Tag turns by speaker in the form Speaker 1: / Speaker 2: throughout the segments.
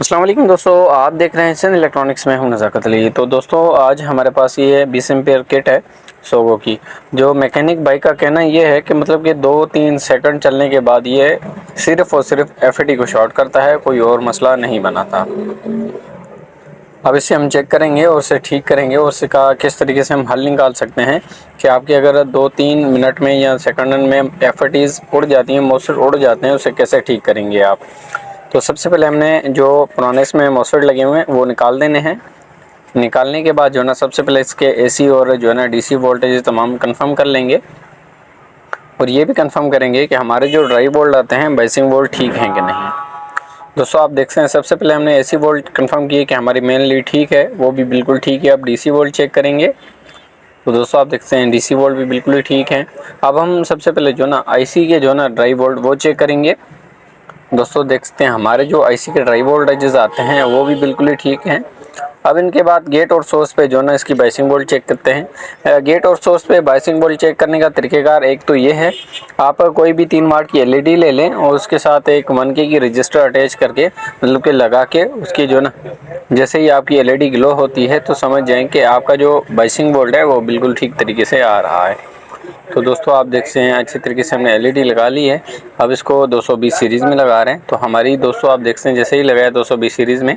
Speaker 1: अस्सलाम वालेकुम दोस्तों, आप देख रहे हैं सन इलेक्ट्रॉनिक्स में हूं नज़ाकत अली। तो दोस्तों आज हमारे पास ये 20 एम्पियर किट है सोगो की। जो मैकेनिक बाइक का कहना ये है कि मतलब कि 2-3 सेकंड चलने के बाद ये सिर्फ़ और सिर्फ एफईटी को शॉर्ट करता है, कोई और मसला नहीं बनाता। अब इसे हम चेक करेंगे और इसे ठीक करेंगे और इसे का किस तरीके से हम हल निकाल सकते हैं कि आपके अगर 2-3 मिनट में या सेकंड में एफईटीज़ उड़ जाती हैं, मोस्फेट उड़ जाते हैं, उसे कैसे ठीक करेंगे आप। तो सबसे पहले हमने जो पुराने इसमें मोस्फेट लगे हुए हैं वो निकाल देने हैं। निकालने के बाद जो है ना सबसे पहले इसके एसी और जो है ना डीसी वोल्टेज तमाम कंफर्म कर लेंगे और ये भी कंफर्म करेंगे कि हमारे जो ड्राइव वोल्ट आते हैं बाइसिंग वोल्ट ठीक हैं कि नहीं। दोस्तों आप देख सकते हैं सबसे पहले हमने एसी वोल्ट कंफर्म किए कि हमारी मेन लीड ठीक है, वो भी बिल्कुल ठीक है। अब डीसी वोल्ट चेक करेंगे तो दोस्तों आप देखते हैं डीसी वोल्ट भी बिल्कुल ही ठीक है। अब हम सबसे पहले जो ना आईसी के जो ना ड्राइव वोल्ट वो चेक करेंगे। दोस्तों देख सकते हैं हमारे जो आईसी के ड्राइव वोल्टेजेस आते हैं वो भी बिल्कुल ही ठीक हैं। अब इनके बाद गेट और सोर्स पे जो ना इसकी बाइसिंग वोल्ट चेक करते हैं। गेट और सोर्स पे बाइसिंग वोल्ट चेक करने का तरीकेकार एक तो ये है, आप कोई भी 3 वाट की एलईडी ले लें और उसके साथ एक 1K की रजिस्टर अटैच करके मतलब कि लगा के उसकी जो ना जैसे ही आपकी एलईडी ग्लो होती है तो समझ जाएं कि आपका जो बाइसिंग वोल्ट है वो बिल्कुल ठीक तरीके से आ रहा है। तो दोस्तों आप देख सकते हैं अच्छे तरीके से हमने एलईडी लगा ली है। अब इसको 220 सीरीज़ में लगा रहे हैं। तो हमारी दोस्तों आप देख सकते हैं जैसे ही लगाया 220 सीरीज़ में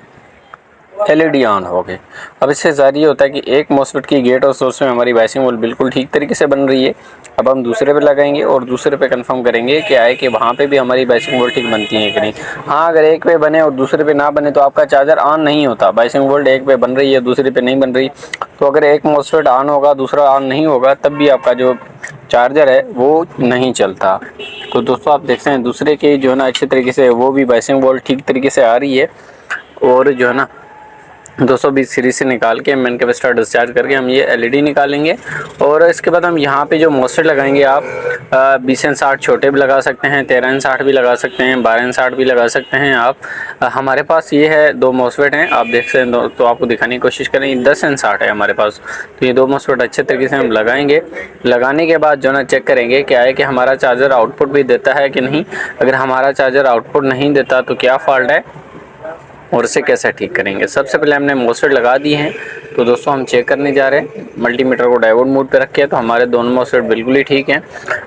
Speaker 1: एलईडी ऑन हो गई। अब इससे ज़ाहिर ये होता है कि एक मॉसफेट की गेट और सोर्स में हमारी बाइसिंग वोल्ट बिल्कुल ठीक तरीके से बन रही है। अब हम दूसरे पे लगाएंगे और दूसरे पे कंफर्म करेंगे कि आए कि वहाँ पे भी हमारी बाइसिंग वोल्ट ठीक बनती है कि नहीं। हाँ, अगर एक पे बने और दूसरे पे ना बने तो आपका चार्जर ऑन नहीं होता। बाइसिंग वोल्ट एक पे बन रही है दूसरे पे नहीं बन रही, तो अगर एक मॉसफेट ऑन होगा दूसरा ऑन नहीं होगा तब भी आपका जो चार्जर है वो नहीं चलता। तो दोस्तों आप देखते हैं दूसरे के जो है ना अच्छे तरीके से वो भी बाइसिंग वोल्ट ठीक तरीके से आ रही है। और जो है ना 220 सीरीज से निकाल के मेन कैपेसिटर डिस्चार्ज करके हम ये एलईडी निकालेंगे। और इसके बाद हम यहाँ पे जो मॉसफेट लगाएंगे आप 20N60 छोटे भी लगा सकते हैं, 13N60 भी लगा सकते हैं, 12N60 भी लगा सकते हैं आप। हमारे पास ये है 2 मॉसफेट हैं, आप देख सकते हैं। तो आपको दिखाने की कोशिश करें 10N60 है हमारे पास। तो ये 2 मॉसफेट अच्छे तरीके से हम लगाएंगे। लगाने के बाद जो ना चेक करेंगे क्या है कि हमारा चार्जर आउटपुट भी देता है कि नहीं। अगर हमारा चार्जर आउटपुट नहीं देता तो क्या फॉल्ट है और इसे कैसे ठीक करेंगे। सबसे पहले हमने मॉसफेट लगा दिए हैं। तो दोस्तों हम चेक करने जा रहे हैं, मल्टीमीटर को डायोड मोड पे रखे हैं तो हमारे दोनों मॉसफेट बिल्कुल ही ठीक हैं।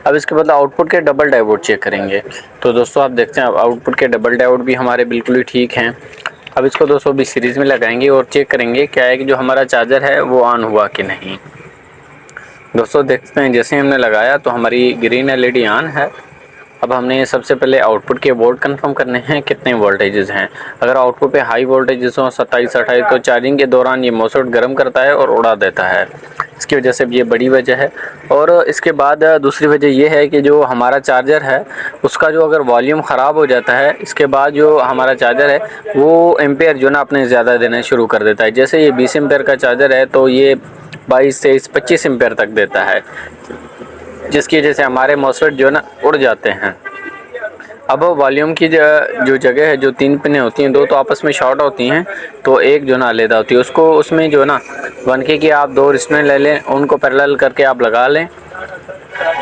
Speaker 1: अब इसके बाद आउटपुट के डबल डायोड चेक करेंगे। तो दोस्तों आप देखते हैं आउटपुट के डबल डायोड भी हमारे बिल्कुल ही ठीक हैं। अब इसको 220 सीरीज़ में लगाएंगे और चेक करेंगे क्या है कि जो हमारा चार्जर है वो ऑन हुआ कि नहीं। दोस्तों देखते हैं जैसे हमने लगाया तो हमारी ग्रीन एलईडी ऑन है। अब हमने सबसे पहले आउटपुट के वोल्ट कंफर्म करने हैं कितने वोल्टेजेस हैं। अगर आउटपुट पे हाई वोल्टेजेस हो 27-28 तो चार्जिंग के दौरान ये मॉसफेट गर्म करता है और उड़ा देता है। इसकी वजह से ये बड़ी वजह है। और इसके बाद दूसरी वजह ये है कि जो हमारा चार्जर है उसका जो अगर वॉल्यूम ख़राब हो जाता है इसके बाद जो हमारा चार्जर है वो एम्पेयर जो ना अपने ज़्यादा देना शुरू कर देता है। जैसे ये 20 एम्पेयर का चार्जर है तो ये 22, 23, 25 एम्पेयर तक देता है, जिसकी वजह से हमारे मॉसफेट जो है ना उड़ जाते हैं। अब वॉल्यूम की जो जगह है, जो 3 पिनें होती हैं, 2 तो आपस में शॉर्ट होती हैं तो एक जो ना अलग होती है, उसको उसमें जो है ना 1K की आप 2 रिस्टोरेंट ले लें, उनको पैरेलल करके आप लगा लें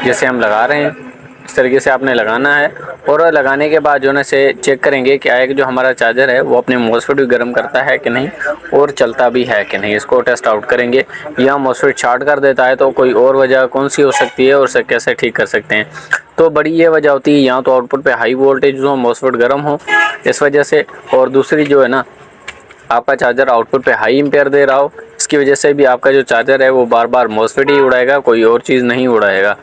Speaker 1: जैसे हम लगा रहे हैं। इस तरीके से आपने लगाना है। और लगाने के बाद जो है ना से चेक करेंगे कि आए कि जो हमारा चार्जर है वो अपने मॉसफेट भी गर्म करता है कि नहीं और चलता भी है कि नहीं। इसको टेस्ट आउट करेंगे। या मॉसफेट शॉर्ट कर देता है तो कोई और वजह कौन सी हो सकती है और उसे कैसे ठीक कर सकते हैं। तो बड़ी ये वजह होती है या तो आउटपुट पे हाई वोल्टेज हो, मॉसफेट गर्म हो इस वजह से, और दूसरी जो है ना आपका चार्जर आउटपुट पे हाई एम्पेयर दे रहा हो, इसकी वजह से भी आपका जो चार्जर है वो बार बार मॉसफेट ही उड़ाएगा, कोई और चीज़ नहीं उड़ाएगा।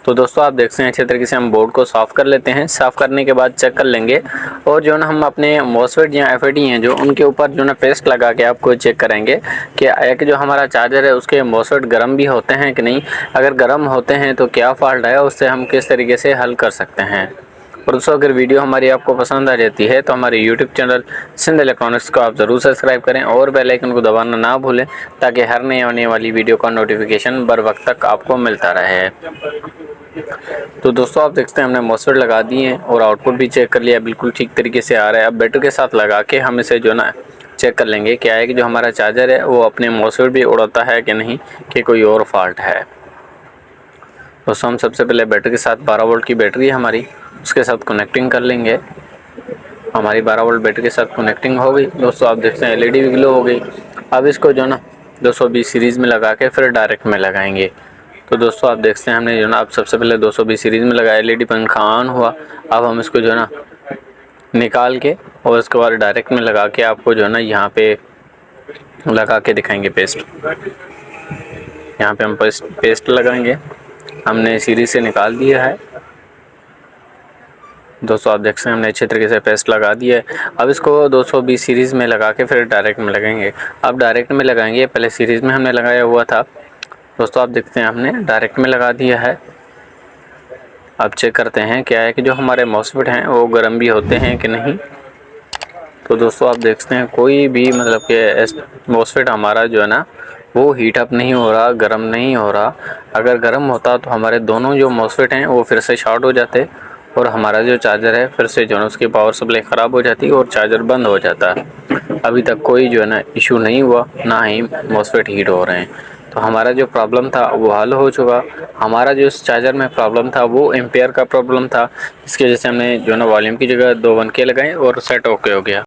Speaker 1: तो दोस्तों आप देख सकते हैं अच्छे तरीके से हम बोर्ड को साफ़ कर लेते हैं। साफ़ करने के बाद चेक कर लेंगे और जो ना हम अपने मॉसफेट या एफईटी हैं जो उनके ऊपर जो ना पेस्ट लगा के आपको चेक करेंगे कि एक जो हमारा चार्जर है उसके मॉसफेट गर्म भी होते हैं कि नहीं। अगर गर्म होते हैं तो क्या फॉल्ट है, उससे हम किस तरीके से हल कर सकते हैं। और दोस्तों अगर वीडियो हमारी आपको पसंद आ जाती है तो हमारे यूट्यूब चैनल सिंध इलेक्ट्रॉनिक्स को आप ज़रूर सब्सक्राइब करें और बेल आइकन को दबाना ना भूलें ताकि हर नए आने वाली वीडियो का नोटिफिकेशन बर वक्त तक आपको मिलता रहे। तो दोस्तों आप देखते हैं हमने मॉसफेट लगा दिए हैं और आउटपुट भी चेक कर लिया, बिल्कुल ठीक तरीके से आ रहा है। अब बैटरी के साथ लगा के हम इसे जो ना चेक कर लेंगे क्या है कि जो हमारा चार्जर है वो अपने मॉसफेट भी उड़ाता है कि नहीं, कि कोई और फॉल्ट है। दोस्तों हम सबसे पहले बैटरी के साथ 12 वोल्ट की बैटरी है हमारी, उसके साथ कनेक्टिंग कर लेंगे। हमारी 12 वोल्ट बैटरी के साथ कनेक्टिंग हो गई दोस्तों। आप देखते हैं LED भी ग्लो हो गई। अब इसको जो है ना 220 सीरीज़ में लगा के फिर डायरेक्ट में लगाएंगे। तो दोस्तों आप देखते हैं हमने जो ना अब सबसे पहले 220 सीरीज़ में लगाया, LED पंखा ऑन हुआ। अब हम इसको जो है ना निकाल के और उसके बाद डायरेक्ट में लगा के आपको जो है ना यहाँ पे लगा के दिखाएंगे पेस्ट। यहाँ पे हम पेस्ट लगाएंगे। हमने सीरीज से निकाल दिया है दोस्तों। आप देख सकते हैं हमने अच्छे तरीके से पेस्ट लगा दिया है। अब इसको 220 सीरीज़ में लगा के फिर डायरेक्ट में लगाएंगे। अब डायरेक्ट में लगाएंगे, पहले सीरीज़ में हमने लगाया हुआ था दोस्तों। आप देखते हैं हमने डायरेक्ट में लगा दिया है। अब चेक करते हैं क्या है कि जो हमारे मॉसफेट हैं वो गर्म भी होते हैं कि नहीं। तो दोस्तों आप देखते हैं कोई भी मतलब कि मॉसफेट हमारा जो है ना वो हीट अप नहीं हो रहा, गर्म नहीं हो रहा। अगर गर्म होता तो हमारे दोनों जो मॉसफेट हैं वो फिर से शॉर्ट हो जाते और हमारा जो चार्जर है फिर से जो है उसकी पावर सप्लाई ख़राब हो जाती और चार्जर बंद हो जाता। अभी तक कोई जो है ना इशू नहीं हुआ, ना ही मॉसफेट हीट हो रहे हैं। तो हमारा जो प्रॉब्लम था वो हल हो चुका। हमारा जो इस चार्जर में प्रॉब्लम था वो एम्पेयर का प्रॉब्लम था। इसकी वजह से हमने जो है ना वॉल्यूम की जगह 2 1K लगाए और सेट ओके हो गया।